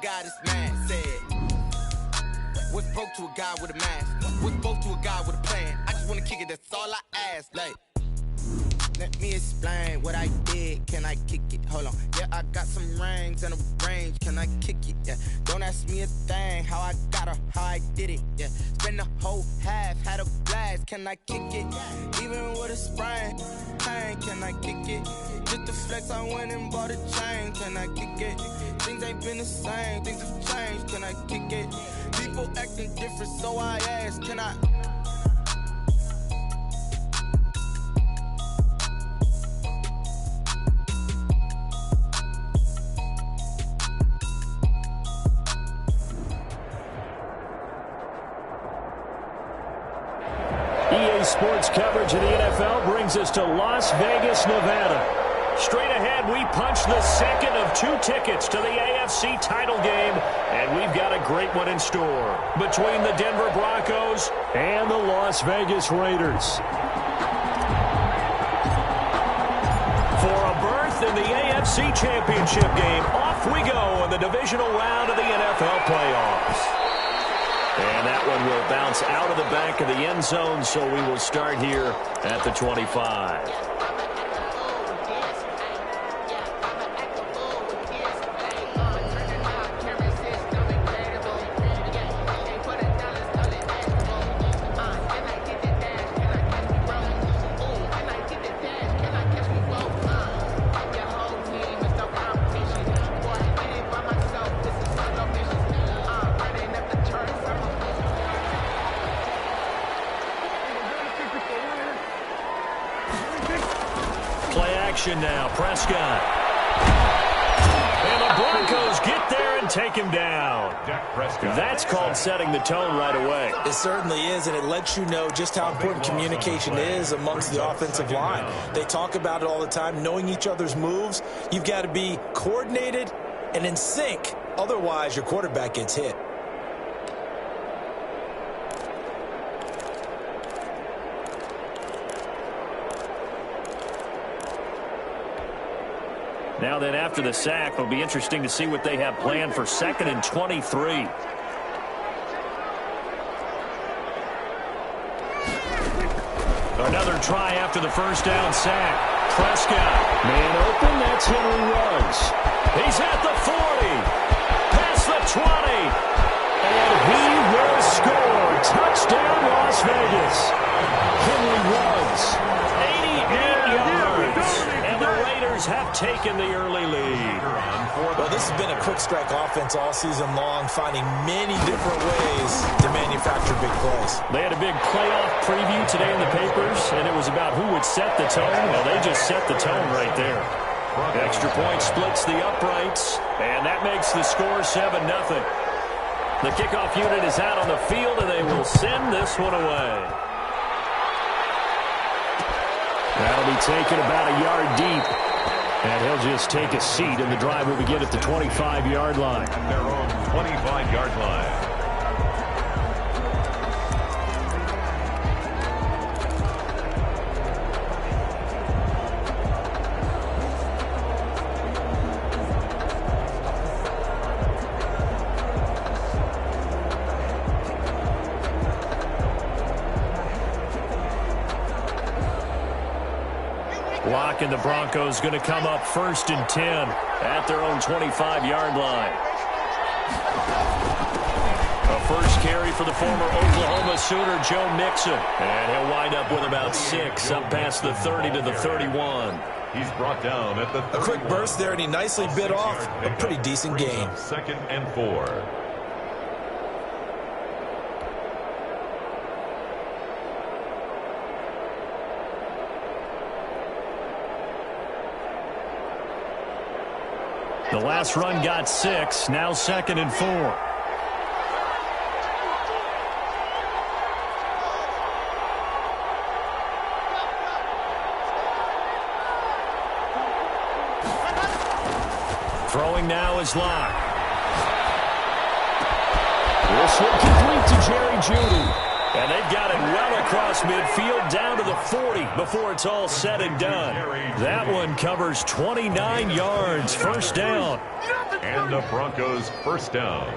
guy that's mad said, what's broke to a guy with a mask? What's broke to a guy with a plan? I just wanna kick it, that's all I ask. Like, let me explain what I did. Can I kick it? Hold on. Yeah, I got some rings and a range. Can I kick it? Yeah. Don't ask me a thing. How I got her, how I did it. Yeah. Spend the whole half, had a blast. Can I kick it? Even with a sprain. Pain, can I kick it? Just the flex, I went and bought a chain. Can I kick it? Things ain't been the same. Things have changed. Can I kick it? People acting different, so I ask. Can I? EA Sports coverage of the NFL brings us to Las Vegas, Nevada. Straight ahead, we punch the second of 2 tickets to the AFC title game, and we've got a great one in store between the Denver Broncos and the Las Vegas Raiders. For a berth in the AFC Championship game, off we go in the divisional round of the NFL playoffs. And that one will bounce out of the back of the end zone, so we will start here at the 25. Now, Prescott. And the Broncos get there and take him down. That's called setting the tone right away. It certainly is, and it lets you know just how important communication is amongst the offensive line. They talk about it all the time, knowing each other's moves. You've got to be coordinated and in sync. Otherwise, your quarterback gets hit. Now then, after the sack, it'll be interesting to see what they have planned for 2nd and 23. Another try after the first down sack. Prescott. Man open, that's Henry Ruggs. He's at the 40. Past the 20. And he will score. Touchdown, Las Vegas. Henry Ruggs. 88 yards. And the Raiders have taken the early lead. Well, this has been a quick strike offense all season long, finding many different ways to manufacture big plays. They had a big playoff preview today in the papers, and it was about who would set the tone. Well, they just set the tone right there. Extra point splits the uprights, and that makes the score 7-0. The kickoff unit is out on the field, and they will send this one away. That'll be taken about a yard deep. And he'll just take a seat, and the drive will begin at the 25-yard line. At their own 25-yard line. Block, and the Broncos going to come up 1st and 10 at their own 25-yard line. A first carry for the former Oklahoma Sooner, Joe Mixon. And he'll wind up with about 6 up past the 30 to the 31. He's brought down at the 30. A quick burst there, and he nicely bit off a pretty decent gain. 2nd and 4. The last run got 6, now 2nd and 4. Throwing now is Locke. This one complete to Jerry Jeudy. And they've got it well across midfield down to the 40 before it's all said and done. That one covers 29 yards, 1st down. And the Broncos first down.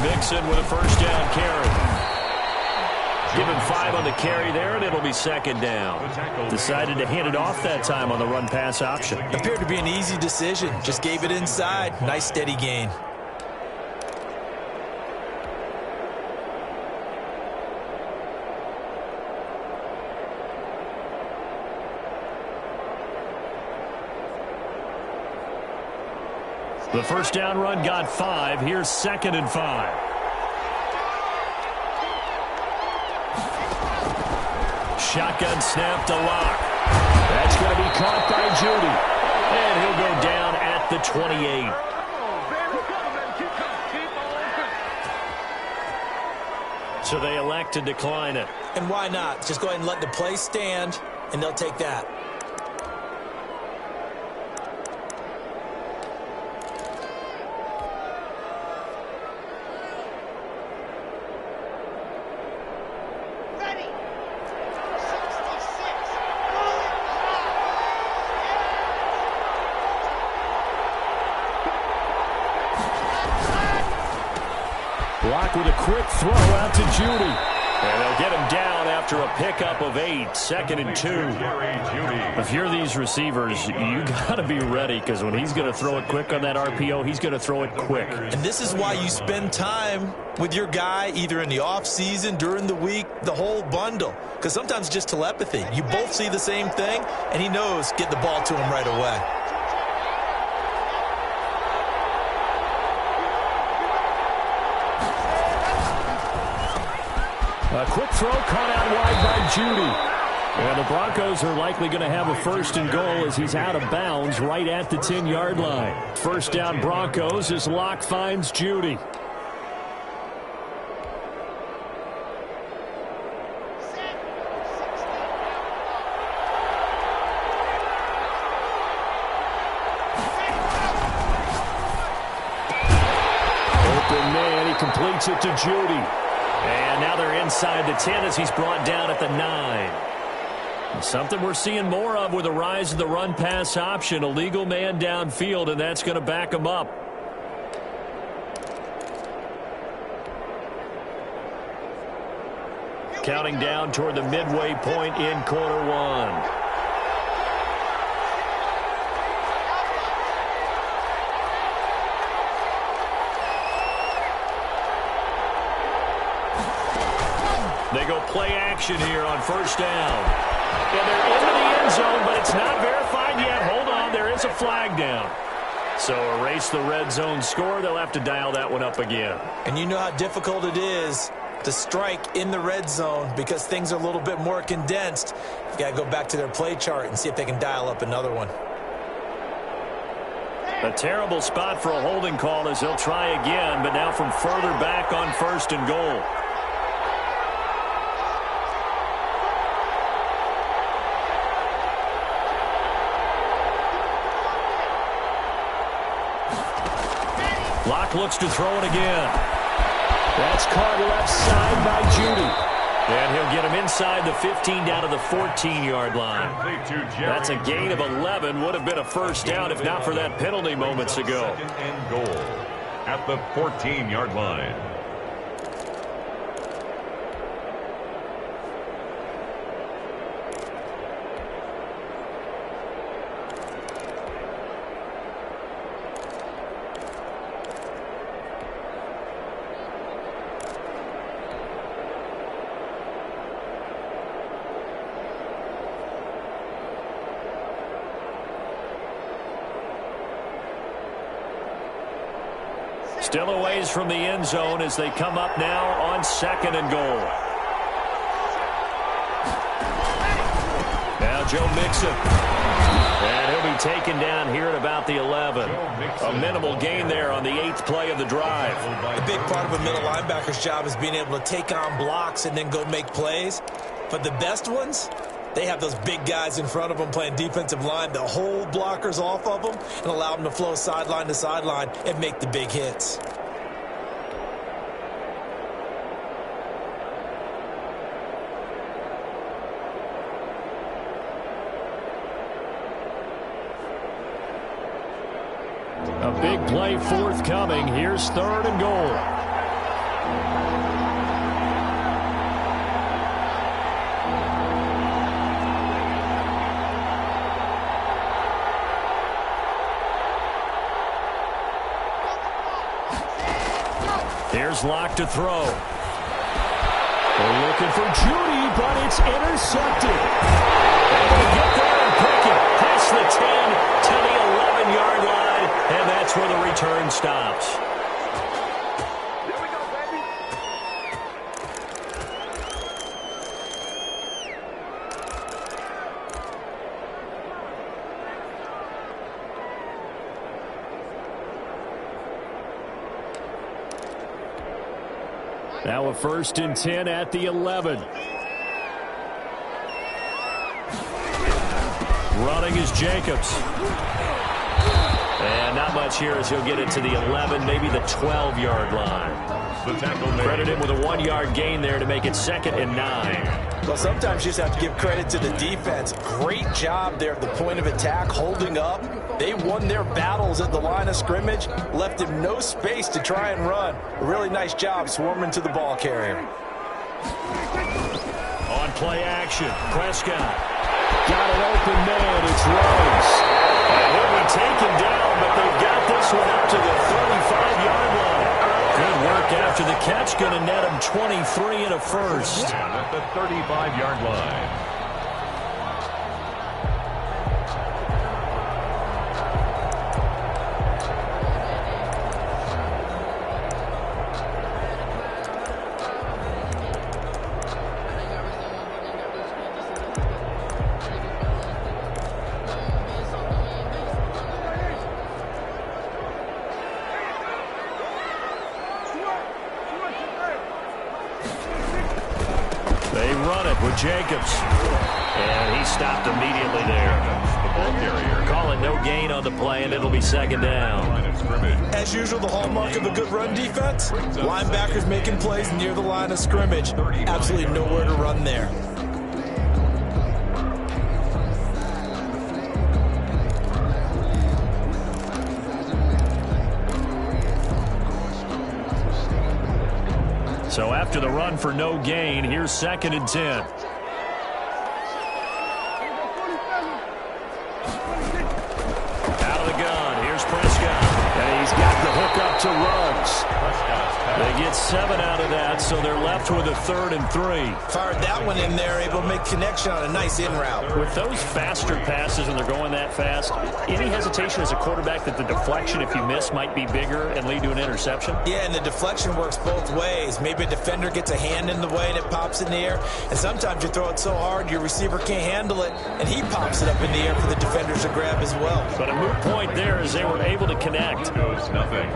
Mixon with a first down carry. Give him 5 on the carry there, and it'll be second down. Decided to hand it off that time on the run-pass option. Appeared to be an easy decision. Just gave it inside. Nice steady gain. The first down run got 5. Here's 2nd and 5. Shotgun snap to Locke. That's going to be caught by Judy. And he'll go down at the 28. So they elect to decline it. And why not? Just go ahead and let the play stand, and they'll take that. Block with a quick throw out to Judy. And they'll get him down after a pickup of 8. 2nd and 2. If you're these receivers, you got to be ready, because when he's going to throw it quick on that RPO, he's going to throw it quick. And this is why you spend time with your guy either in the offseason, during the week, the whole bundle. Because sometimes it's just telepathy. You both see the same thing, and he knows get the ball to him right away. A quick throw caught out wide by Judy. And the Broncos are likely going to have a 1st and goal as he's out of bounds right at the 10-yard line. First down Broncos as Locke finds Judy. Open man, he completes it to Judy. And now they're inside the 10 as he's brought down at the 9. Something we're seeing more of with the rise of the run-pass option. A legal man downfield, and that's going to back him up. Counting down toward the midway point in quarter 1. They go play action here on first down. And they're into the end zone, but it's not verified yet. Hold on, there is a flag down. So erase the red zone score. They'll have to dial that one up again. And you know how difficult it is to strike in the red zone because things are a little bit more condensed. You got to go back to their play chart and see if they can dial up another one. A terrible spot for a holding call as they'll try again, but now from further back on 1st and goal. Locke looks to throw it again. That's caught left side by Judy. And he'll get him inside the 15 down to the 14-yard line. That's a gain of 11. Would have been a first down if not for that penalty moments ago. 2nd and goal at the 14-yard line. Still a ways from the end zone as they come up now on 2nd and goal. Now Now Joe Mixon. And he'll be taken down here at about the 11. A minimal gain there on the 8th play of the drive. A big part of a middle linebacker's job is being able to take on blocks and then go make plays. But the best ones, they have those big guys in front of them playing defensive line to hold blockers off of them and allow them to flow sideline to sideline and make the big hits. A big play forthcoming. Here's 3rd and goal. Here's Locke to throw. They're looking for Judy, but it's intercepted. And they get there and pick it past the 10 to the 11-yard line, and that's where the return stops. Now a 1st and 10 at the 11. Running is Jacobs. And not much here as he'll get it to the 11, maybe the 12-yard line. Credit him with a 1-yard gain there to make it 2nd and 9. Well, sometimes you just have to give credit to the defense. Great job there at the point of attack, holding up. They won their battles at the line of scrimmage, left him no space to try and run. A really nice job swarming to the ball carrier. On play action, Prescott. Got an open man, it's Rose. And he'll be taken down, but they've got this one up to the 35-yard line. Good work after the catch, going to net him 23 and a first. At the 35-yard line. They run it with Jacobs. And he stopped immediately there. The ball carrier. Call it no gain on the play, and it'll be 2nd down. As usual, the hallmark of a good run defense, linebackers making plays near the line of scrimmage. Absolutely nowhere to run there. So after the run for no gain, here's 2nd and 10. Out of the gun, here's Prescott. And he's got the hook up to Ruggs. They get 7 out of that, so they're left with a 3rd and 3. Fired that one in there, able to make connection on a nice in route. With those faster passes when they're going that fast, any hesitation as a quarterback that the deflection, if you miss, might be bigger and lead to an interception? Yeah, and the deflection works both ways. Maybe a defender gets a hand in the way and it pops in the air. And sometimes you throw it so hard your receiver can't handle it, and he pops it up in the air for the defenders to grab as well. But a moot point there as they were able to connect. Goes nothing.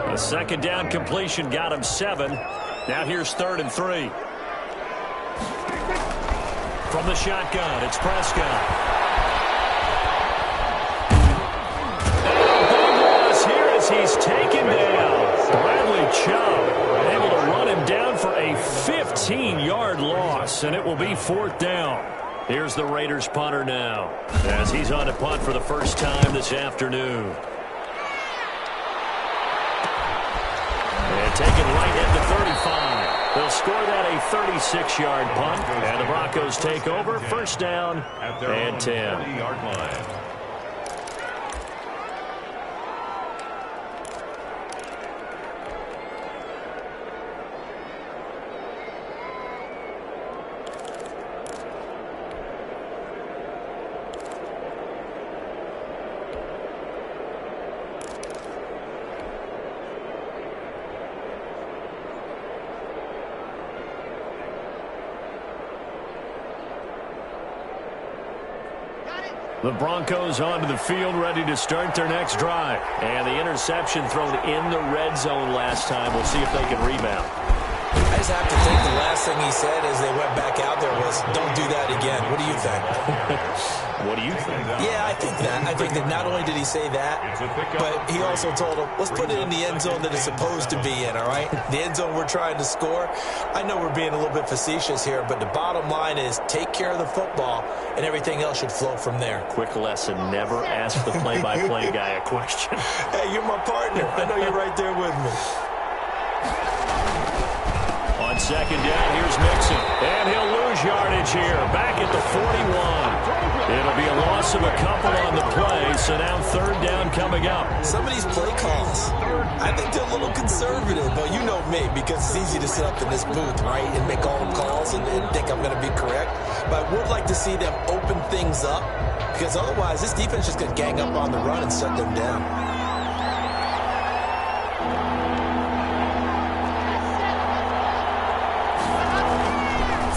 A 2nd down completion got him 7. Now here's 3rd and 3. From the shotgun, it's Prescott. And a big loss here as he's taken down. Bradley Chubb able to run him down for a 15-yard loss, and it will be 4th down. Here's the Raiders punter now as he's on to punt for the first time this afternoon. And taken right at the 35. They'll score that a 36-yard punt, and the Broncos take over. 1st down and 10. 40-yard line. The Broncos onto the field, ready to start their next drive. And the interception thrown in the red zone last time. We'll see if they can rebound. I just have to think the last thing he said as they went back out there was, don't do that again. What do you think? What do you think? Yeah, I think that. I think that not only did he say that, but he also told him, let's put it in the end zone that it's supposed to be in, all right? The end zone we're trying to score. I know we're being a little bit facetious here, but the bottom line is take care of the football, and everything else should flow from there. Quick lesson, never ask the play-by-play guy a question. Hey, you're my partner. I know you're right there with me. On second down, here's Mixon. And he'll lose yardage here. Back at the 41. It'll be a loss of a couple on the play, so now third down coming up. Some of these play calls, I think they're a little conservative, but you know me, because it's easy to sit up in this booth, right, and make all the calls and think I'm going to be correct. But I would like to see them open things up, because otherwise this defense is going to gang up on the run and shut them down.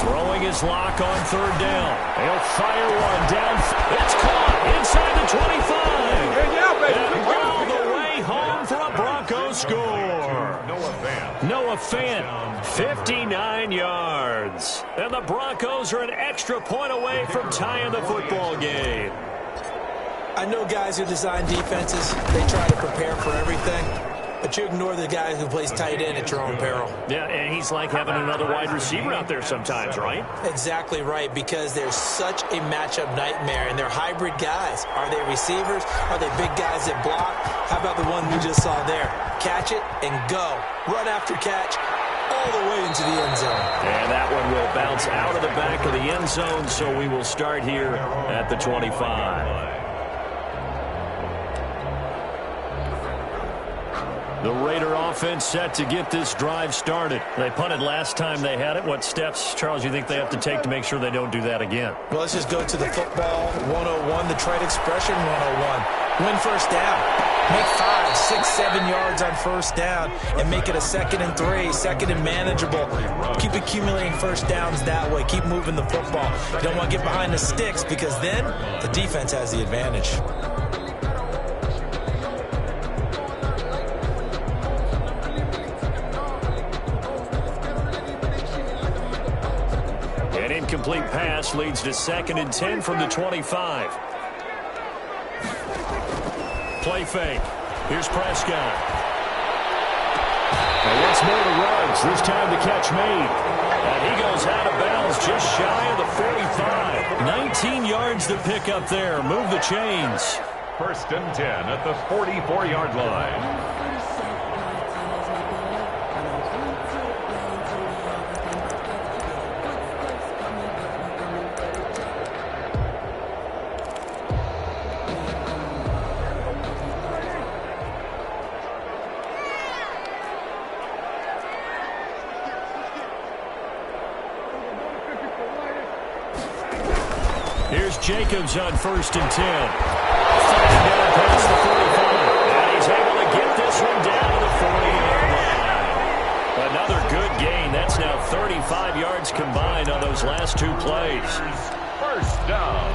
Throwing his lock on third down. He'll fire one down. It's caught inside the 25. And all the way home for a Broncos score. Noah Fant, 59 yards. And the Broncos are an extra point away from tying the football game. I know guys who design defenses, they try to prepare for everything. But you ignore the guy who plays tight end at your own peril. Yeah, and he's like having another wide receiver out there sometimes, right? Exactly right, because there's such a matchup nightmare, and they're hybrid guys. Are they receivers? Are they big guys that block? How about the one we just saw there? Catch it and go. Run after catch all the way into the end zone. And that one will bounce out of the back of the end zone, so we will start here at the 25. The Raider offense set to get this drive started. They punted last time they had it. What steps, Charles, you think they have to take to make sure they don't do that again? Well, let's just go to the football 101, the trade expression 101. Win first down. Make 5, 6, 7 yards on first down and make it a 2nd and 3, 2nd and manageable. Keep accumulating first downs that way. Keep moving the football. You don't want to get behind the sticks because then the defense has the advantage. Incomplete pass leads to 2nd and 10 from the 25. Play fake. Here's Prescott. And once more to Ruggs. This time the catch made. And he goes out of bounds just shy of the 45. 19 yards to pick up there. Move the chains. 1st and 10 at the 44-yard line. Here's Jacobs on 1st and 10. Fighting down past the 45. And he's able to get this one down to the 40-yard line. Another good gain. That's now 35 yards combined on those last 2 plays. First down.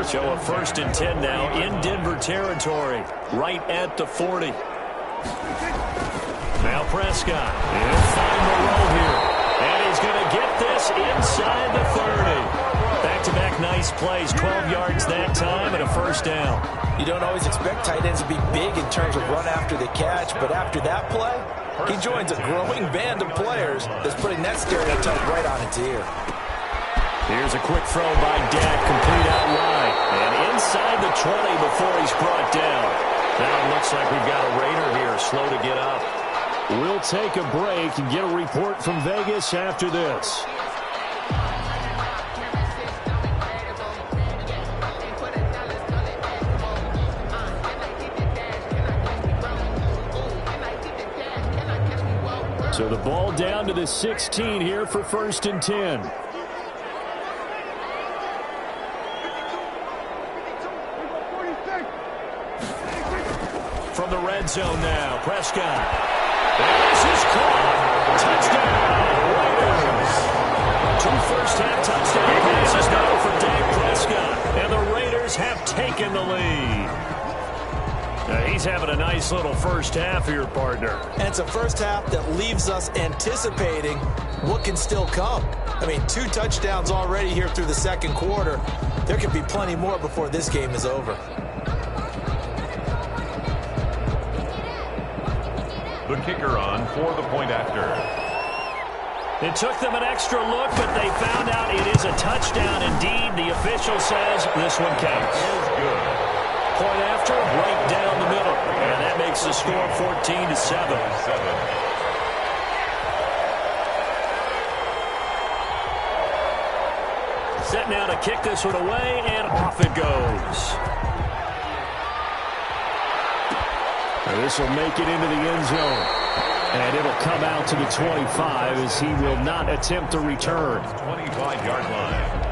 So a 1st and 10 now in Denver territory. Right at the 40. Now Prescott. He'll find the row here. And he's going to get this inside the 30. Back-to-back nice plays, 12 yards that time and a 1st down. You don't always expect tight ends to be big in terms of run after the catch, but after that play, he joins a growing band of players that's putting that stereotype right on its ear. Here's a quick throw by Dak, complete out wide. And inside the 20 before he's brought down. Now it looks like we've got a Raider here, slow to get up. We'll take a break and get a report from Vegas after this. So the ball down to the 16 here for 1st and 10. From the red zone now, Prescott. This is caught. Touchdown, Raiders. 2 first-half touchdown passes now for Dak Prescott. And the Raiders taken the lead. He's having a nice little first half here, partner. And it's a first half that leaves us anticipating what can still come. I mean, 2 touchdowns already here through the second quarter. There could be plenty more before this game is over. The kicker on for the point after. It took them an extra look, but they found out it is a touchdown indeed. The official says this one counts. Is good. Point after, right down the middle. And that makes the score 14-7. Set now to kick this one away, and off it goes. And this will make it into the end zone. And it'll come out to the 25 as he will not attempt to return. 25-yard line.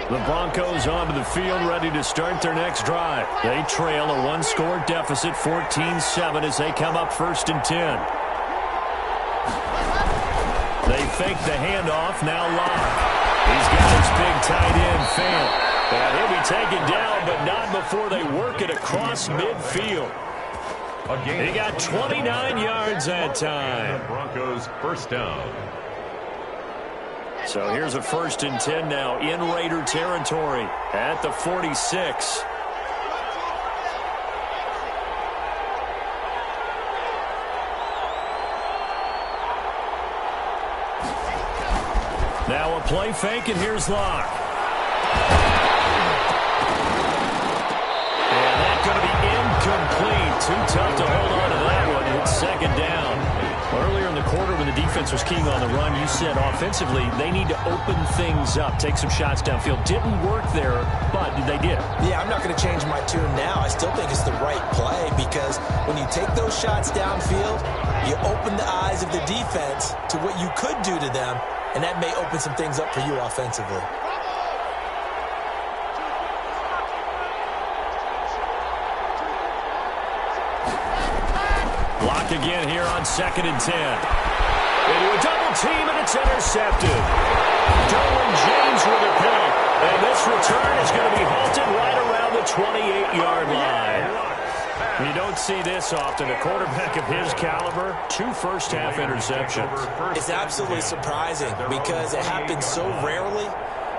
The Broncos onto the field, ready to start their next drive. They trail a 1-score deficit, 14-7, as they come up 1st and 10. They fake the handoff, now Locke. He's got his big tight end fan. And he'll be taken down, but not before they work it across midfield. He got 29 yards that time. Broncos first down. So here's a 1st and 10 now in Raider territory at the 46. Now a play fake, and here's Locke. And that's going to be incomplete. Too tough to hold on to that one. It's 2nd down. Earlier in the quarter when the defense was keying on the run, you said offensively they need to open things up, take some shots downfield. Didn't work there, but they did. Yeah, I'm not going to change my tune now. I still think it's the right play because when you take those shots downfield, you open the eyes of the defense to what you could do to them, and that may open some things up for you offensively. Block again here on 2nd and 10. Into a double team, and it's intercepted. Derwin James with a pick. And this return is going to be halted right around the 28-yard line. You don't see this often. A quarterback of his caliber, 2 first-half interceptions. It's absolutely surprising because it happens so rarely.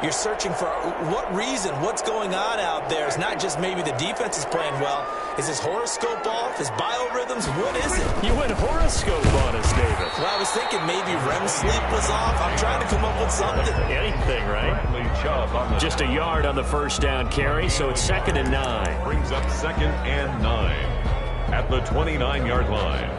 You're searching for what reason, what's going on out there. It's not just maybe the defense is playing well. Is his horoscope off? His biorhythms? What is it? You went horoscope on us, David. Well, I was thinking maybe REM sleep was off. I'm trying to come up with something. Anything, right? Just a yard on the first down carry, so it's 2nd and 9. Brings up 2nd and 9 at the 29-yard line.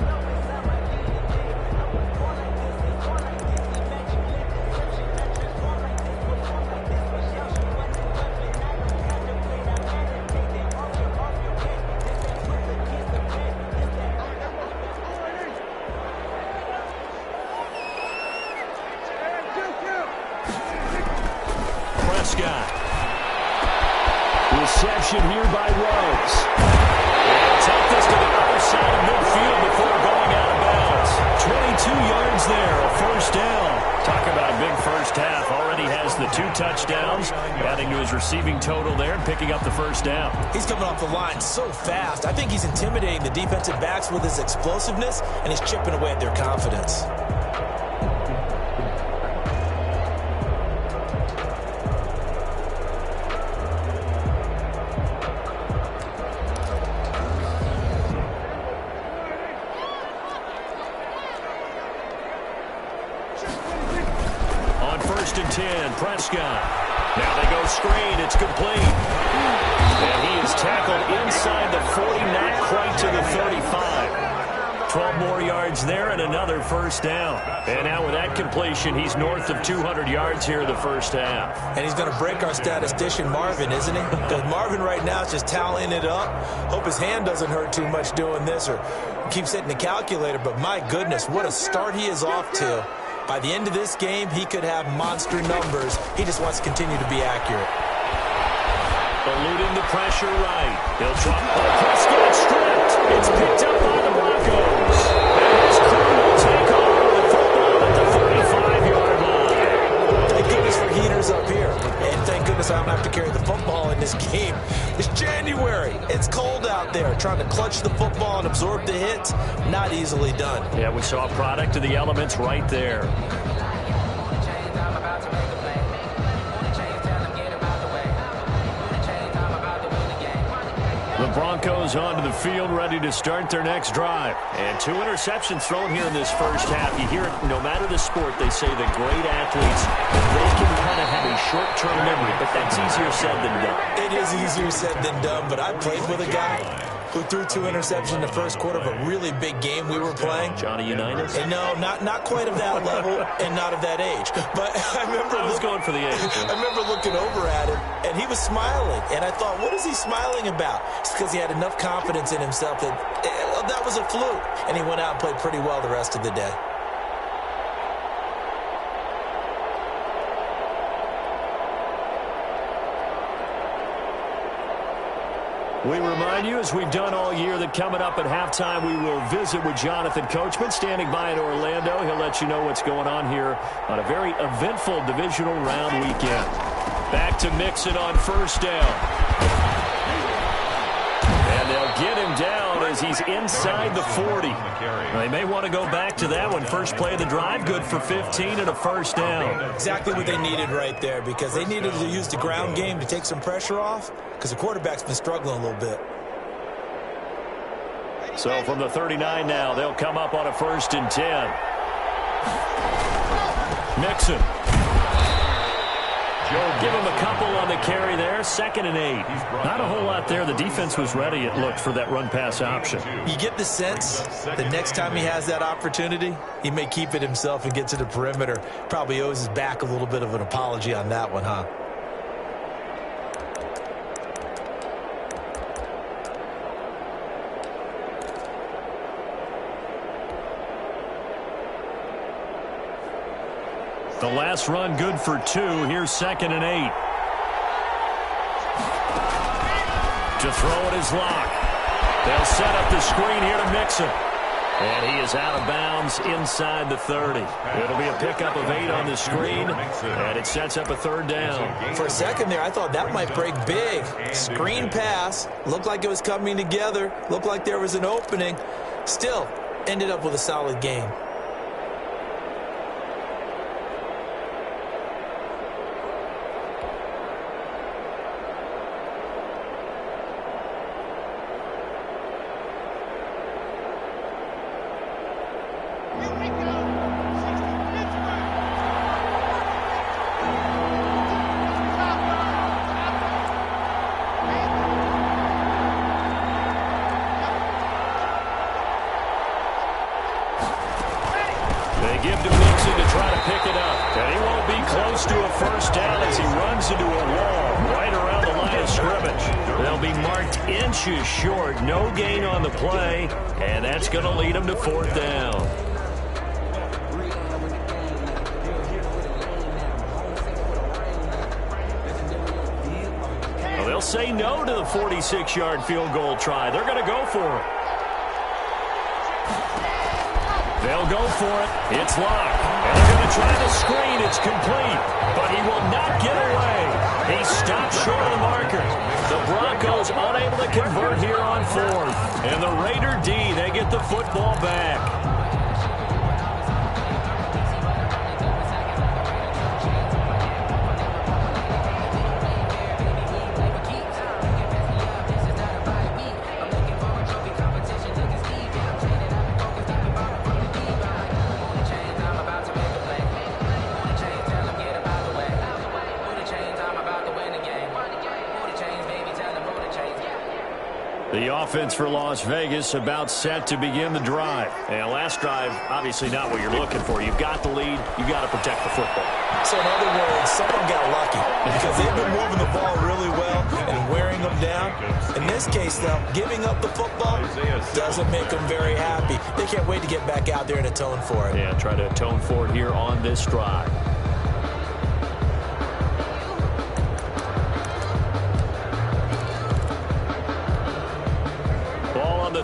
Reception here by Ruggs. They'll take this to the other side of midfield before going out of bounds. 22 yards there, a first down. Talk about a big first half. Already has the 2 touchdowns, adding to his receiving total there and picking up the first down. He's coming off the line so fast. I think he's intimidating the defensive backs with his explosiveness, and he's chipping away at their confidence. Prescott. Now they go screen. It's complete. And he is tackled inside the 40, not quite to the 35. 12 more yards there and another first down. And now with that completion, he's north of 200 yards here in the first half. And he's going to break our statistician Marvin, isn't he? Because Marvin right now is just tallying it up. Hope his hand doesn't hurt too much doing this or keeps hitting the calculator. But my goodness, what a start he is off to. By the end of this game, he could have monster numbers. He just wants to continue to be accurate. Eluding the pressure right. He'll drop. Prescott stripped. It's picked up by the Broncos. And his crew will take over the football at the 35-yard line. Thank goodness for heaters up here. And thank goodness I don't have to carry the football in this game. It's January. It's cold out there. Trying to clutch the football and absorb the hits, not easily done. Yeah, we saw a product of the elements right there. The Broncos onto the field, ready to start their next drive. And 2 interceptions thrown here in this first half. You hear it, no matter the sport, they say the great athletes, they can kind of have a short-term memory, but that's easier said than done. It is easier said than done, but I played with a guy who threw 2 interceptions in the first quarter of a really big game we were playing. Johnny Unitas? And no, not quite of that level and not of that age. But I was going for the age. I remember looking over at him, and he was smiling. And I thought, what is he smiling about? It's because he had enough confidence in himself that that was a fluke. And he went out and played pretty well the rest of the day. We remind you, as we've done all year, that coming up at halftime, we will visit with Jonathan Coachman, standing by in Orlando. He'll let you know what's going on here on a very eventful divisional round weekend. Back to Mixon on first down. And they'll get him down as he's inside the 40. They may want to go back to that one. First play of the drive, good for 15 and a first down. Exactly what they needed right there, because they needed to use the ground game to take some pressure off, because the quarterback's been struggling a little bit. So from the 39 now, they'll come up on a 1st and 10. Mixon. Give him a couple on the carry there. 2nd and 8. Not a whole lot there. The defense was ready, it looked, for that run-pass option. You get the sense that next time he has that opportunity, he may keep it himself and get to the perimeter. Probably owes his back a little bit of an apology on that one, huh? The last run good for 2. Here's 2nd and 8. To throw it is Locke. They'll set up the screen here to Mixon. And he is out of bounds inside the 30. It'll be a pickup of 8 on the screen, and it sets up a 3rd down. For a second there, I thought that might break big. Screen pass. Looked like it was coming together. Looked like there was an opening. Still, ended up with a solid game. Give to Mixon to try to pick it up. And he won't be close to a first down as he runs into a wall right around the line of scrimmage. They'll be marked inches short. No gain on the play, and that's going to lead them to 4th down. Well, they'll say no to the 46-yard field goal try. They're going to go for it. They'll go for it. It's Locke. And they're going to try the screen. It's complete. But he will not get away. He stopped short of the marker. The Broncos unable to convert here on 4th. And the Raider D, they get the football back. The offense for Las Vegas about set to begin the drive. And last drive, obviously not what you're looking for. You've got the lead. You've got to protect the football. So in other words, someone got lucky because they've been moving the ball really well and wearing them down. In this case, though, giving up the football doesn't make them very happy. They can't wait to get back out there and atone for it. Yeah, try to atone for it here on this drive.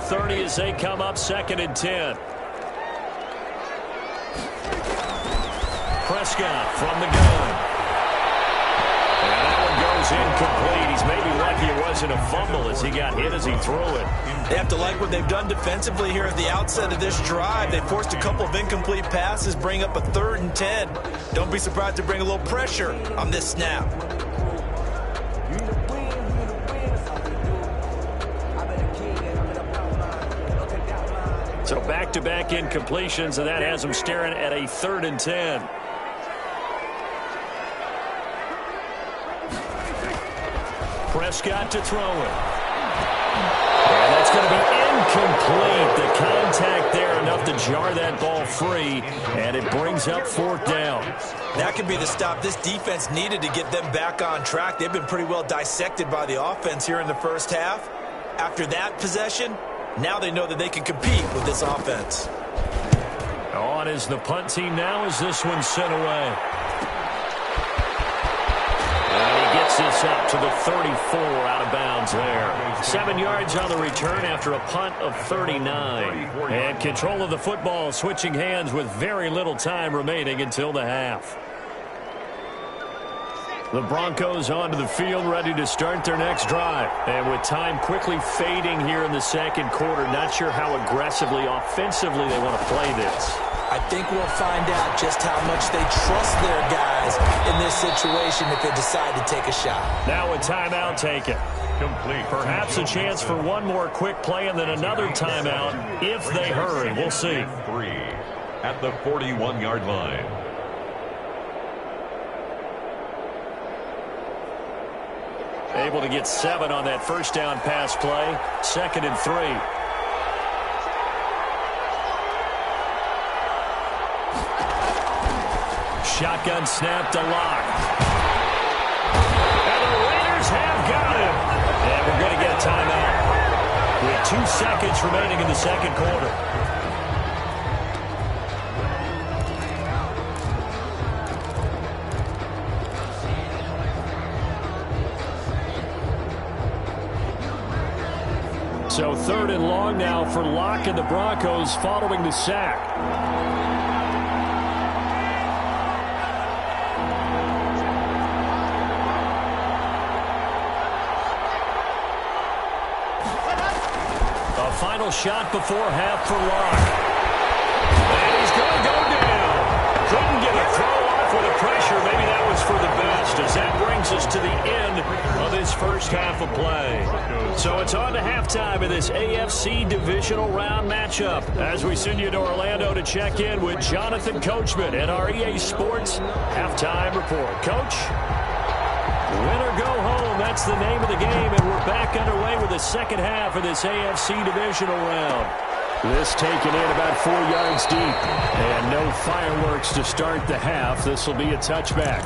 30 as they come up 2nd and 10. Prescott from the gun. And that one goes incomplete. He's maybe lucky it wasn't a fumble as he got hit as he threw it. They have to like what they've done defensively here at the outset of this drive. They forced a couple of incomplete passes, bring up a 3rd and 10. Don't be surprised to bring a little pressure on this snap. So back-to-back incompletions, and that has them staring at a 3rd and 10. Prescott to throw it. And that's going to be incomplete. The contact there enough to jar that ball free, and it brings up 4th down. That could be the stop this defense needed to get them back on track. They've been pretty well dissected by the offense here in the first half. After that possession, now they know that they can compete with this offense. On is the punt team now as this one's sent away. This up to the 34 out of bounds there. 7 yards on the return after a punt of 39. And control of the football switching hands with very little time remaining until the half. The Broncos onto the field ready to start their next drive. And with time quickly fading here in the second quarter, not sure how aggressively, offensively they want to play this. I think we'll find out just how much they trust their guys in this situation if they decide to take a shot. Now a timeout taken. Complete. Perhaps a chance for one more quick play and then another timeout if they hurry. We'll see. 3 at the 41-yard line. Able to get 7 on that first down pass play. 2nd and 3. Shotgun snap to Lock. And the Raiders have got him. And we're going to get a timeout with 2 seconds remaining in the second quarter. So 3rd and long now for Lock and the Broncos following the sack. Final shot before half for Lock. And he's going to go down. Couldn't get a throw off with the pressure. Maybe that was for the best as that brings us to the end of this first half of play. So it's on to halftime in this AFC divisional round matchup as we send you to Orlando to check in with Jonathan Coachman at our EA Sports halftime report. Coach? Win or go home, that's the name of the game, and we're back underway with the second half of this AFC divisional round. This taken in about 4 yards deep, and no fireworks to start the half. This will be a touchback.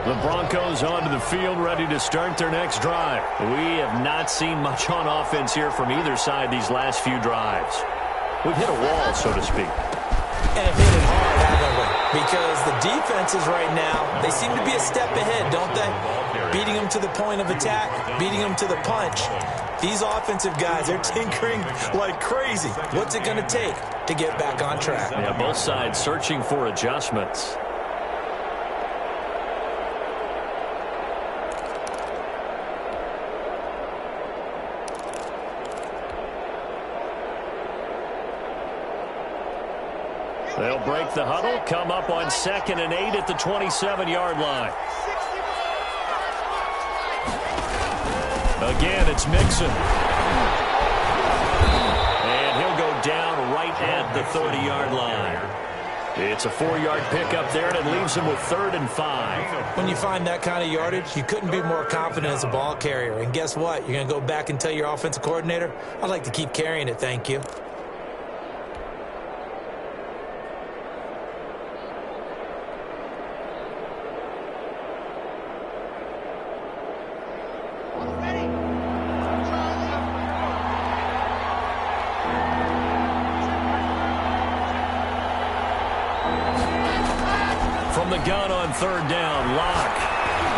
The Broncos onto the field ready to start their next drive. We have not seen much on offense here from either side these last few drives. We've hit a wall, so to speak. And have hit it hard, haven't we? Because the defenses right now, they seem to be a step ahead, don't they? Beating them to the point of attack, beating them to the punch. These offensive guys, they're tinkering like crazy. What's it going to take to get back on track? Yeah, both sides searching for adjustments. They'll break the huddle, come up on 2nd and 8 at the 27-yard line. Again, it's Mixon. And he'll go down right at the 30-yard line. It's a 4-yard pickup there, and it leaves him with 3rd and 5. When you find that kind of yardage, you couldn't be more confident as a ball carrier. And guess what? You're going to go back and tell your offensive coordinator, I'd like to keep carrying it, thank you. gun on third down. Locke.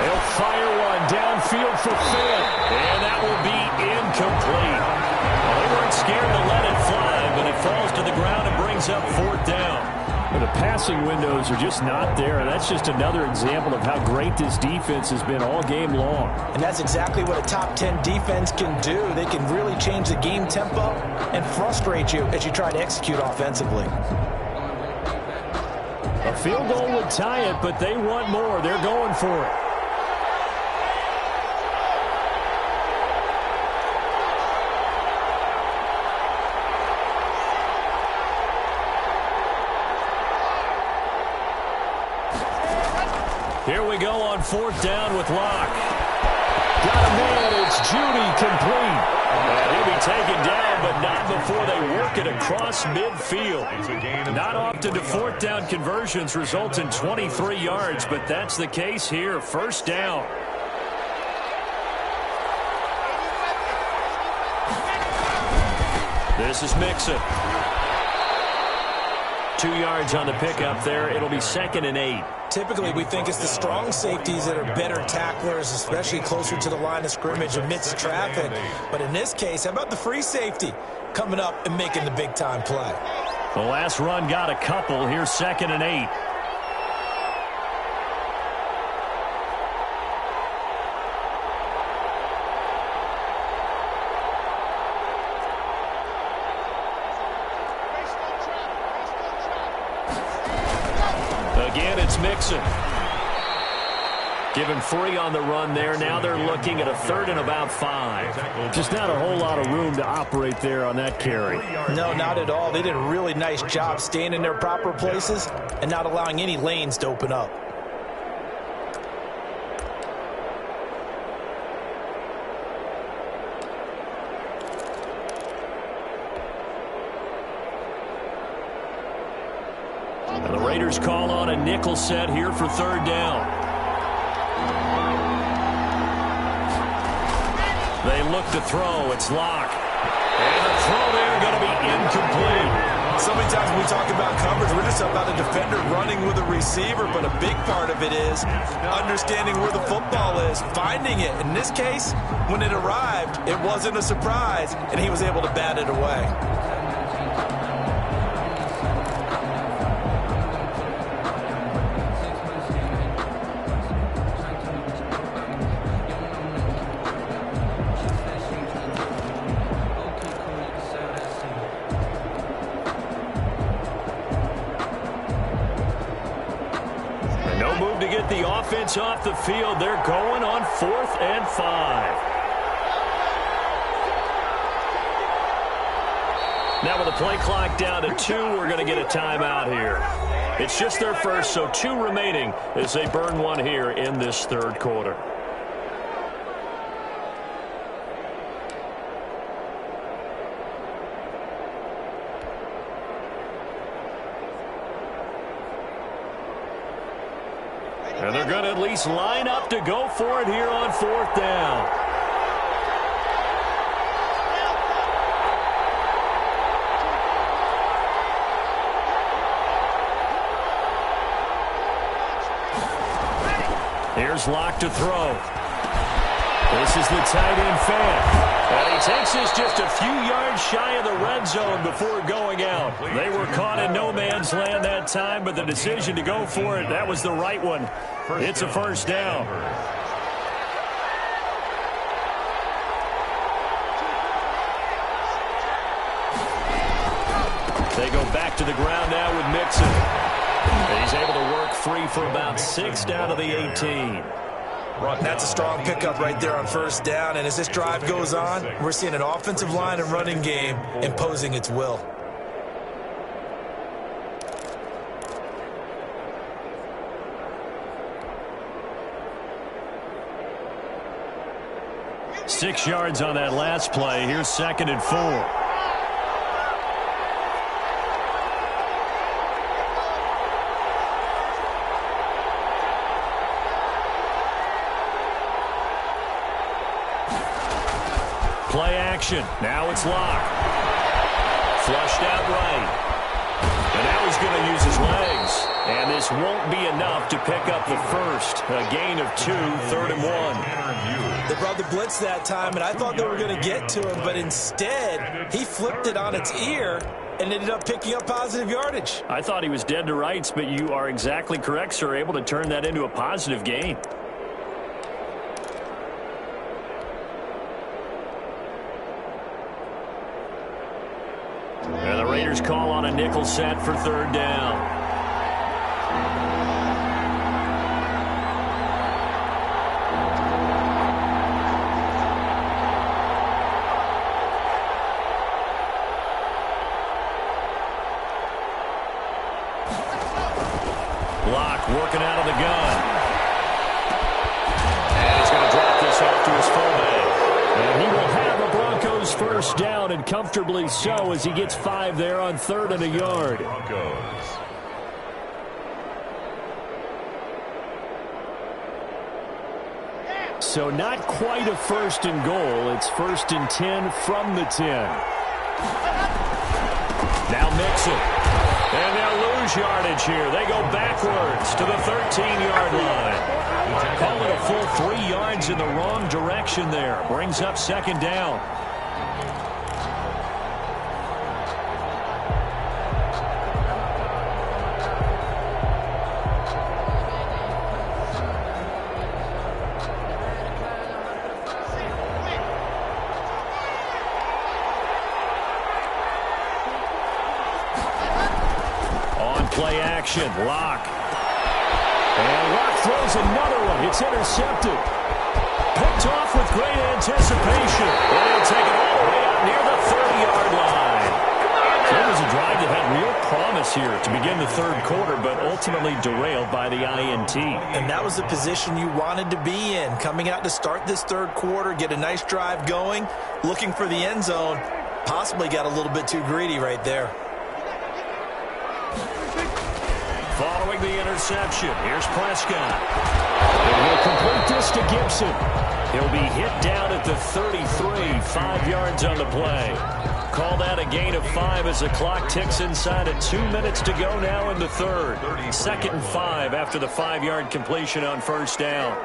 They'll fire one downfield for Fant. And that will be incomplete. Well, they weren't scared to let it fly, but it falls to the ground and brings up fourth down. The passing windows are just not there. That's just another example of how great this defense has been all game long. And that's exactly what a top 10 defense can do. They can really change the game tempo and frustrate you as you try to execute offensively. A field goal would tie it, but they want more. They're going for it. Here we go on fourth down with Locke. Got a man, it's Judy, complete. And he'll be taken down, but not before they work it across midfield. Not often do fourth down conversions result in 23 yards, but that's the case here. First down. This is Mixon. 2 yards on the pickup there. It'll be 2nd and 8. Typically, we think it's the strong safeties that are better tacklers, especially closer to the line of scrimmage amidst traffic. But in this case, how about the free safety coming up and making the big-time play? The last run got a couple. Here's 2nd and 8. Again, it's Mixon. Given 3 on the run there. Now they're looking at a 3rd and about 5. Just not a whole lot of room to operate there on that carry. No, not at all. They did a really nice job staying in their proper places and not allowing any lanes to open up. And the Raiders call on a nickel set here for 3rd down. They look to throw. It's Locke. And the throw there going to be incomplete. So many times when we talk about coverage, we're just about a defender running with a receiver, but a big part of it is understanding where the football is, finding it. In this case, when it arrived, it wasn't a surprise, and he was able to bat it away. To get the offense off the field, they're going on 4th and 5. Now with the play clock down to 2, we're going to get a timeout here. It's just their first, so 2 remaining as they burn one here in this 3rd quarter. And they're going to at least line up to go for it here on 4th down. Here's Locke to throw. This is the tight end Fant. And he takes this just a few yards shy of the red zone before going out. They were caught in no man's land that time, but the decision to go for it, that was the right one. It's a first down. They go back to the ground now with Mixon. He's able to work free for about 6 down to the 18. That's a strong pickup right there on first down, and as this drive goes on, we're seeing an offensive line and running game imposing its will. Six yards on that last play. Here's 2nd and 4. Play action. Now it's Locke. Flushed out right. And now he's going to use his legs. And this won't be enough to pick up the first. A gain of 2, 3rd and 1. They brought the blitz that time, and I thought they were going to get to him, but instead, he flipped it on its ear and ended up picking up positive yardage. I thought he was dead to rights, but you are exactly correct, sir. Able to turn that into a positive gain. And the Raiders call on a nickel set for 3rd down. Working out of the gun. And he's going to drop this off to his fullback. And he will have a Broncos first down, and comfortably so, as he gets 5 there on 3rd and a yard. Broncos. So not quite a 1st and goal. It's 1st and 10 from the 10. Now Mixon. And they'll lose yardage here. They go backwards to the 13-yard line. Call it a full 3 yards in the wrong direction there. Brings up 2nd down. Play action. Locke. And Locke throws another one. It's intercepted. Picked off with great anticipation. And he'll take it all the way out near the 30-yard line. It was a drive that had real promise here to begin the 3rd quarter, but ultimately derailed by the INT. And that was the position you wanted to be in. Coming out to start this 3rd quarter, get a nice drive going, looking for the end zone. Possibly got a little bit too greedy right there. Following the interception, here's Prescott. And he'll complete this to Gibson. He'll be hit down at the 33, 5 yards on the play. Call that a gain of 5 as the clock ticks inside of 2 minutes to go now in the 3rd. 2nd and 5 after the 5-yard completion on 1st down.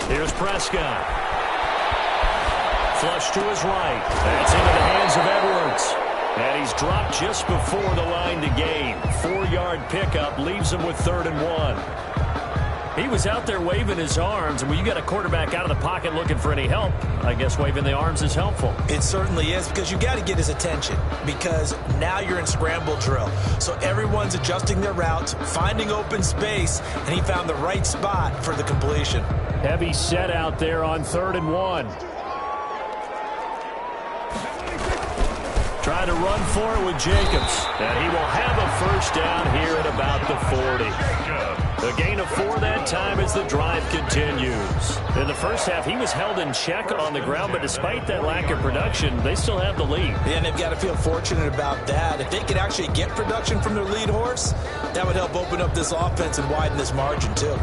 Here's Prescott. Flush to his right. That's into the hands of Edwards. And he's dropped just before the line to gain. 4-yard pickup leaves him with 3rd and 1. He was out there waving his arms, and when you got a quarterback out of the pocket looking for any help, I guess waving the arms is helpful. It certainly is, because you got to get his attention, because now you're in scramble drill. So everyone's adjusting their routes, finding open space, and he found the right spot for the completion. Heavy set out there on 3rd and 1. Trying to run for it with Jacobs. And he will have a first down here at about the 40. A gain of 4 that time as the drive continues. In the first half, he was held in check on the ground, but despite that lack of production, they still have the lead. Yeah, and they've got to feel fortunate about that. If they could actually get production from their lead horse, that would help open up this offense and widen this margin too.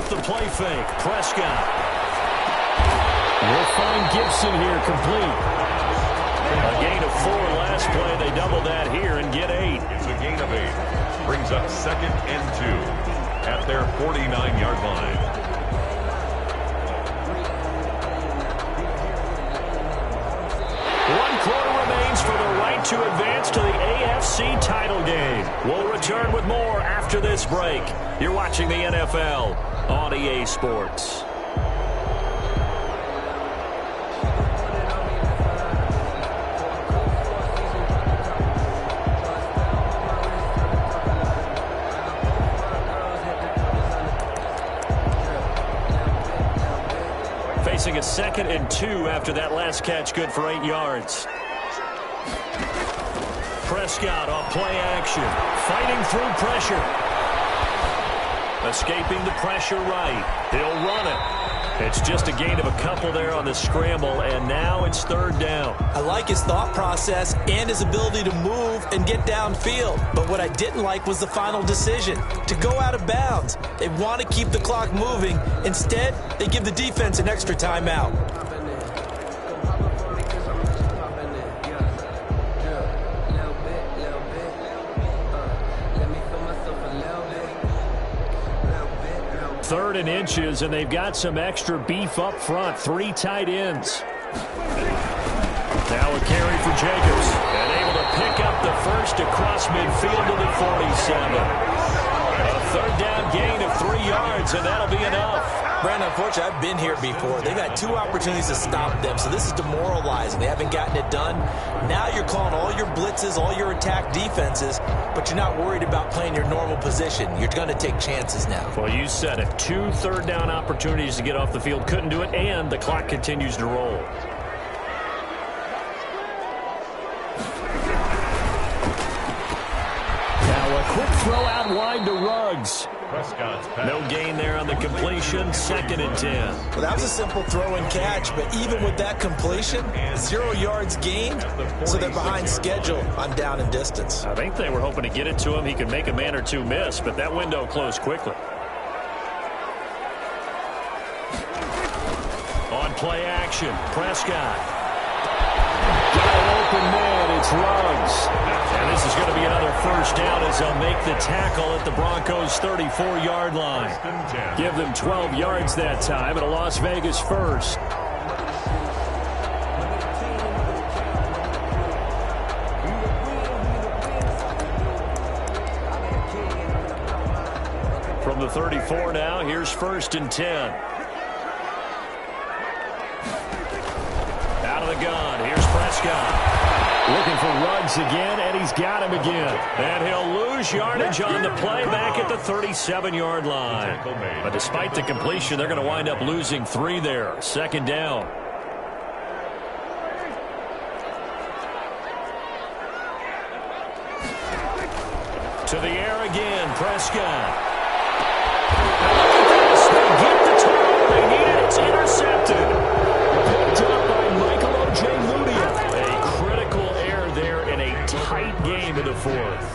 The play fake. Prescott. We'll find Gibson here complete. A gain of 4 last play. They double that here and get 8. It's a gain of 8. Brings up 2nd and 2 at their 49-yard line. One quarter remains for the right to advance to the AFC title game. We'll return with more after this break. You're watching the NFL on EA Sports. Facing a 2nd and 2 after that last catch, good for 8 yards. Prescott off play action, fighting through pressure. Escaping the pressure right. He'll run it. It's just a gain of a couple there on the scramble, and now it's third down. I like his thought process and his ability to move and get downfield. But what I didn't like was the final decision, to go out of bounds. They want to keep the clock moving. Instead, they give the defense an extra timeout. Third and inches, and they've got some extra beef up front. 3 tight ends. Now a carry for Jacobs. And able to pick up the first across midfield to the 47. A third down gain of 3 yards, and that'll be enough. Brandon, unfortunately, I've been here before. They've had 2 opportunities to stop them, so this is demoralizing. They haven't gotten it done. Now you're calling all your blitzes, all your attack defenses, but you're not worried about playing your normal position. You're going to take chances now. Well, you said it. 2 third down opportunities to get off the field. Couldn't do it, and the clock continues to roll. Now a quick throw out wide to Ruggs. No gain there on the completion. 2nd and 10. Well, that was a simple throw and catch, but even with that completion, 0 yards gained, so they're behind schedule on down and distance. I think they were hoping to get it to him. He could make a man or 2 miss, but that window closed quickly. On play action, Prescott. Got an open man, it's Ruggs. And this is going to be another first down as they'll make the tackle at the Broncos' 34-yard line. Give them 12 yards that time, and a Las Vegas first. From the 34 now, here's 1st and 10. Out of the gun, here's Prescott. Looking for Ruggs again, and he's got him again. And he'll lose yardage on the play back at the 37-yard line. But despite the completion, they're going to wind up losing 3 there. 2nd down. To the air again, Prescott. They get the turnover they needed. It's intercepted. Picked up by Michael Ojemudia. A critical error there in a tight game in the 4th.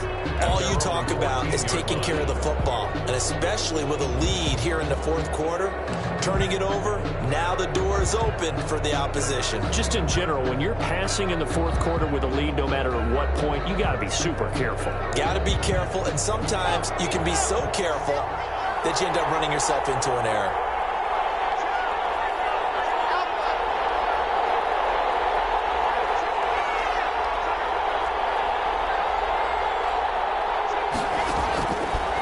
All you talk about is taking care of the football, and especially with a lead here in the 4th quarter, turning it over, now the door is open for the opposition. Just in general, when you're passing in the 4th quarter with a lead, no matter at what point, you got to be super careful. Got to be careful, and sometimes you can be so careful that you end up running yourself into an error.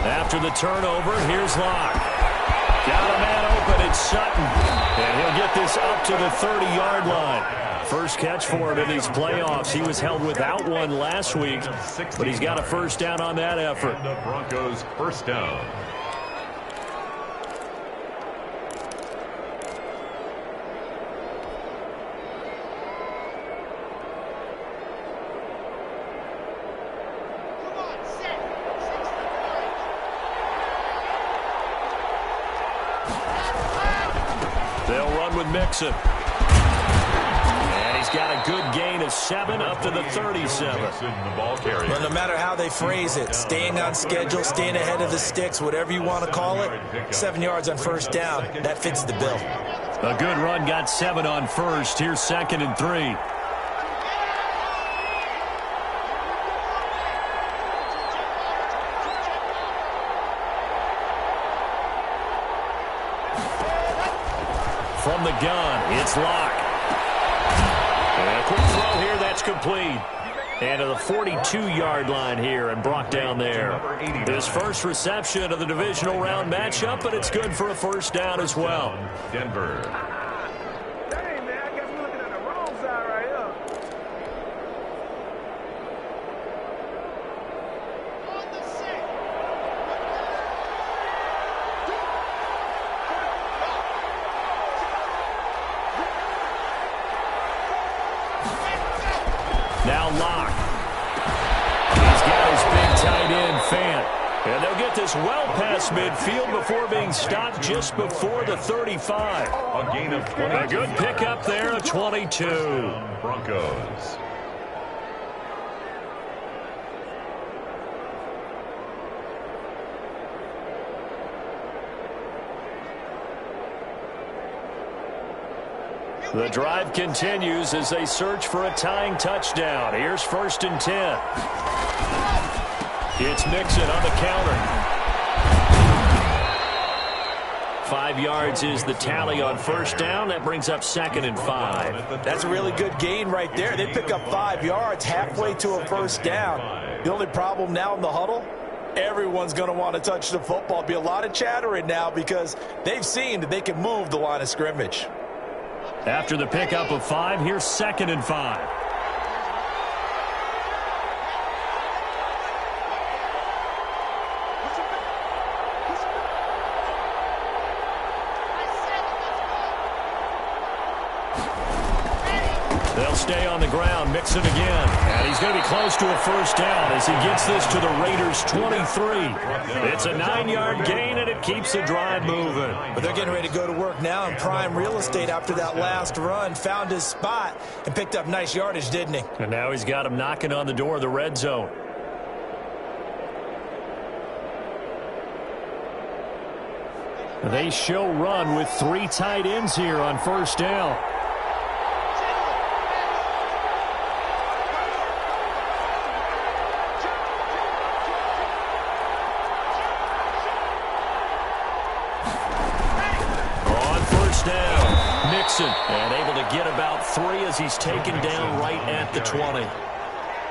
After the turnover, here's Locke. Got a man open, it's Sutton. And he'll get this up to the 30-yard line. First catch for him in these playoffs. He was held without one last week, but he's got a first down on that effort. And the Broncos' first down. They'll run with Mixon. And he's got a good gain of 7 up to the 37. Well, no matter how they phrase it, staying on schedule, staying ahead of the sticks, whatever you want to call it, 7 yards on first down, that fits the bill. A good run got 7 on first. Here's 2nd and 3. From the gun, it's Locke. And a quick throw here, that's complete. And to the 42-yard line here and brought down there. His first reception of the divisional round matchup, but it's good for a first down as well. Denver. Dang, man, I guess we're looking at the wrong side right here. Now Locke. He's got his big tight end, Fant. And they'll get this well past midfield before being stopped just before the 35. A gain of 22. A good pickup there, a 22. Broncos. The drive continues as they search for a tying touchdown. Here's 1st and 10. It's Mixon on the counter. 5 yards is the tally on 1st down. That brings up 2nd and 5. That's a really good gain right there. They pick up 5 yards halfway to a 1st down. The only problem now in the huddle, everyone's going to want to touch the football. Be a lot of chattering now because they've seen that they can move the line of scrimmage. After the pickup of 5, here's 2nd and 5. They'll stay on the ground, Mixon again. And he's going to be close to a 1st down as he gets this to the Raiders' 23. It's a 9-yard gain, and it keeps the drive moving. But they're getting ready to go to work now in prime real estate after that last run. Found his spot and picked up nice yardage, didn't he? And now he's got him knocking on the door of the red zone. They show run with 3 tight ends here on 1st down. And able to get about 3 as he's taken down right at the 20.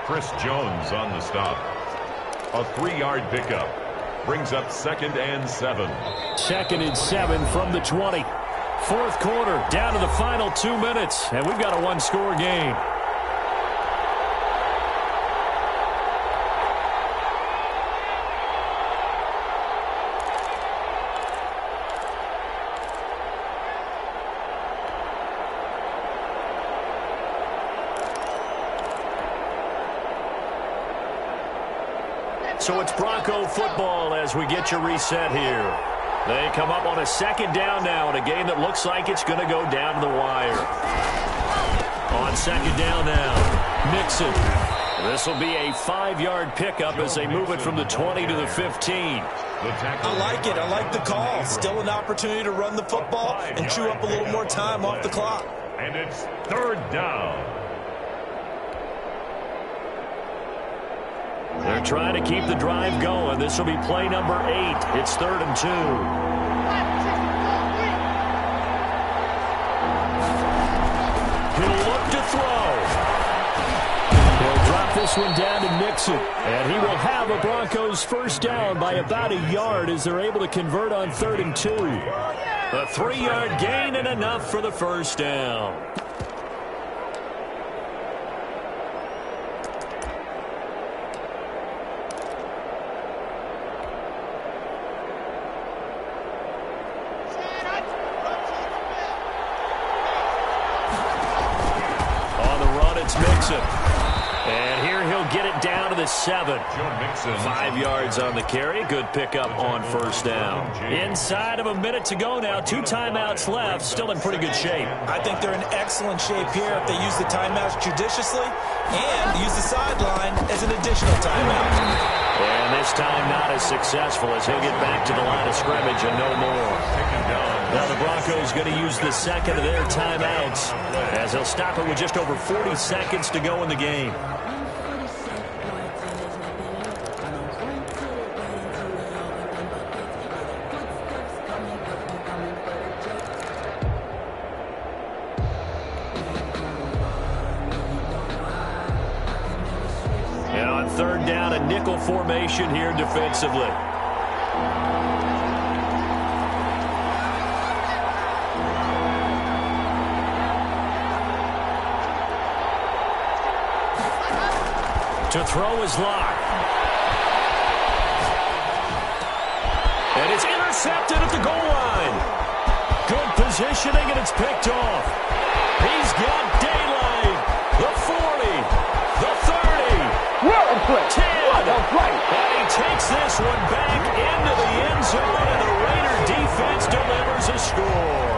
Chris Jones on the stop. A 3-yard pickup. Brings up 2nd and 7. 2nd and 7 from the 20. 4th quarter, down to the final 2 minutes. And we've got a 1-score game. So it's Bronco football as we get you reset here. They come up on a 2nd down now in a game that looks like it's going to go down to the wire. On 2nd down now, Mixon. This will be a 5-yard pickup as they move it from the 20 to the 15. I like it. I like the call. Still an opportunity to run the football and chew up a little more time off the clock. And it's 3rd down. They're trying to keep the drive going. This will be play number 8. It's 3rd and 2. He'll look to throw. He'll drop this one down to Mixon. And he will have a Broncos 1st down by about a yard as they're able to convert on 3rd and 2. A 3-yard gain and enough for the 1st down. Mixon. And here he'll get it down to the 7. 5 yards on the carry. Good pickup on 1st down. Inside of a minute to go now. 2 timeouts left. Still in pretty good shape. I think they're in excellent shape here if they use the timeouts judiciously and use the sideline as an additional timeout. And this time not as successful as he'll get back to the line of scrimmage and no more. Now the Broncos going to use the 2nd of their timeouts as they'll stop it with just over 40 seconds to go in the game. And on 3rd down, a nickel formation here defensively. To throw his lock. And it's intercepted at the goal line. Good positioning, and it's picked off. He's got daylight. The 40. The 30. 10. And he takes this this one back into the end zone, and the Raider defense delivers a score.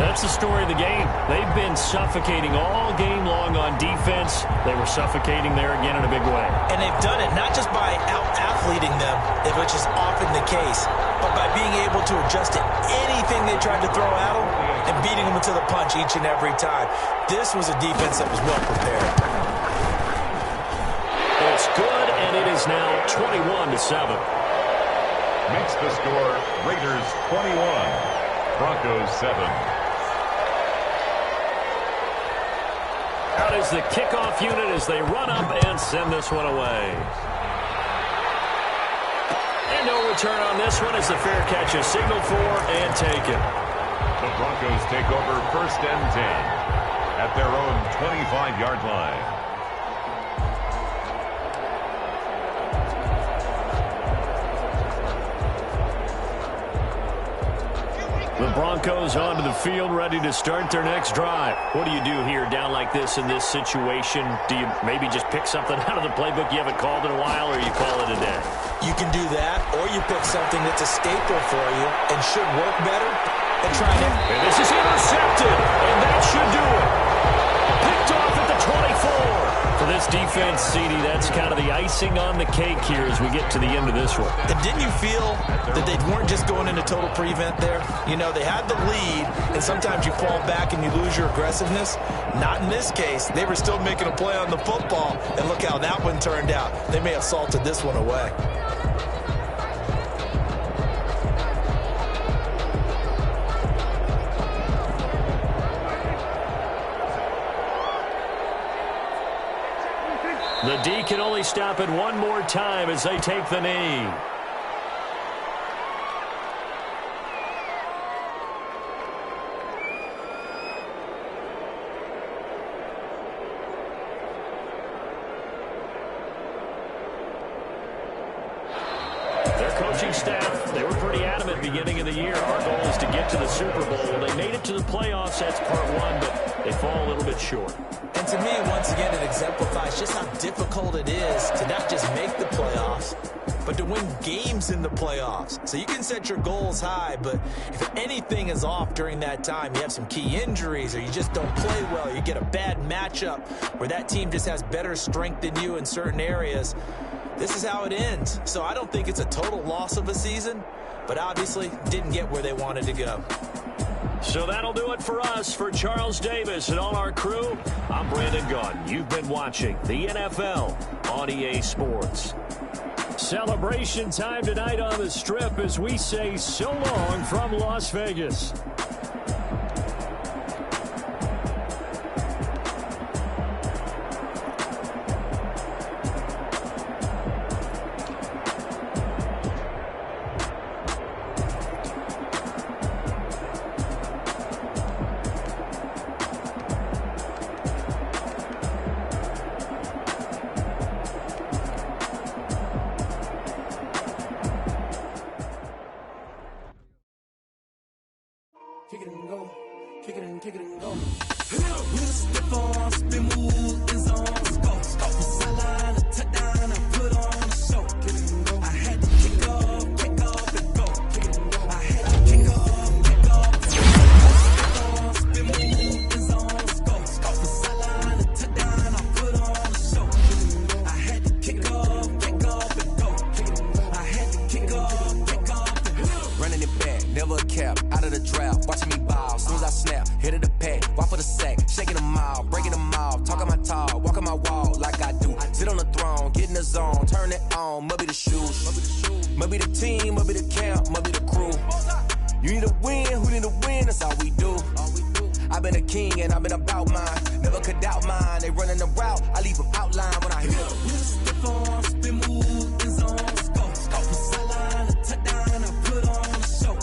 That's the story of the game. They've been suffocating all game long on defense. They were suffocating there again in a big way. And they've done it not just by out-athleting them, which is often the case, but by being able to adjust to anything they tried to throw at them and beating them to the punch each and every time. This was a defense that was well prepared. It's good, and it is now 21-7. Makes the score Raiders 21, Broncos 7. Out is the kickoff unit as they run up and send this one away. And no return on this one as the fair catch is signaled for and taken. The Broncos take over 1st and 10 at their own 25-yard line. The Broncos onto the field, ready to start their next drive. What do you do here down like this in this situation? Do you maybe just pick something out of the playbook you haven't called in a while, or you call it a day? You can do that, or you pick something that's a staple for you and should work better and try it. And this is intercepted, and that should do it. Picked off at the 24. For this defense, CD, that's kind of the icing on the cake here as we get to the end of this one. And didn't you feel that they weren't just going into total prevent there? You know, they had the lead, and sometimes you fall back and you lose your aggressiveness. Not in this case. They were still making a play on the football, and look how that one turned out. They may have salted this one away. The D can only stop it one more time as they take the knee. Their coaching staff, they were pretty adamant beginning of the year. Our goal is to get to the Super Bowl. They made it to the playoffs. That's part one, but they fall a little bit short. And to me, once again, it exemplifies just how difficult it is to not just make the playoffs, but to win games in the playoffs. So you can set your goals high, but if anything is off during that time, you have some key injuries or you just don't play well, you get a bad matchup where that team just has better strength than you in certain areas, this is how it ends. So I don't think it's a total loss of a season, but obviously didn't get where they wanted to go. So that'll do it for us. For Charles Davis and all our crew, I'm Brandon Gaudin. You've been watching the NFL on EA Sports. Celebration time tonight on the Strip as we say so long from Las Vegas. Kick it and go. Kick it and go. With a step on, spin move, is on, go. From sideline to touchdown, I put on a show. Kick it and go. I had to kick off and go. Kick it and go. I had to kick off and go. Step on, spin move, is on, go. From sideline to touchdown, I put on a show. Kick it and go. I had to kick off and go. Kick it and go. I had to kick off and go. Running it back, never a cap, out of the draft, watching me ball. Soon as I snap, hit of the pack, walk for the sack, shaking them out, breaking them off, talking my talk, walking my wall like I do. Sit on the throne, get in the zone, turn it on, must be the shoes, must be the team, must be the camp, must be the crew. You need a win, who need a win, that's all we do. I've been a king and I've been about mine, never could doubt mine. They running the route, I leave them outline when I hit them. Step on, spin move, is on, go. From sideline to touchdown, I put on a show.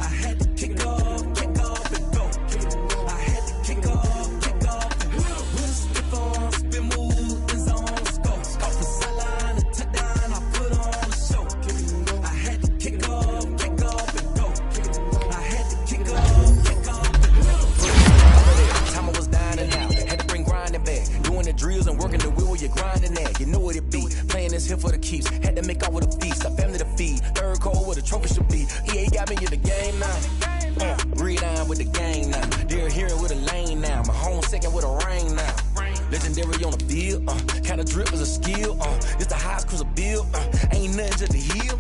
I had to kick off and go. I had to kick off and go. With a step on, spin move, is on, go. From sideline to touchdown, I put on a show. I had to kick off and go. I had to kick off and go. Time I was dying and out, had to bring grinding back. Doing the drills and working the wheel where you're grinding at. You know what it be, playing playing this here for the keeps. Had to make out with a feast, a family to feed. Third cold where the trophy should be. EA got me in the game now. Read on with the gang now. Dear hearing with a lane now. My home second with a rain now. Legendary on the field. Kind of drip is a skill. It's the highest cruiser bill. Ain't nothing just to heal.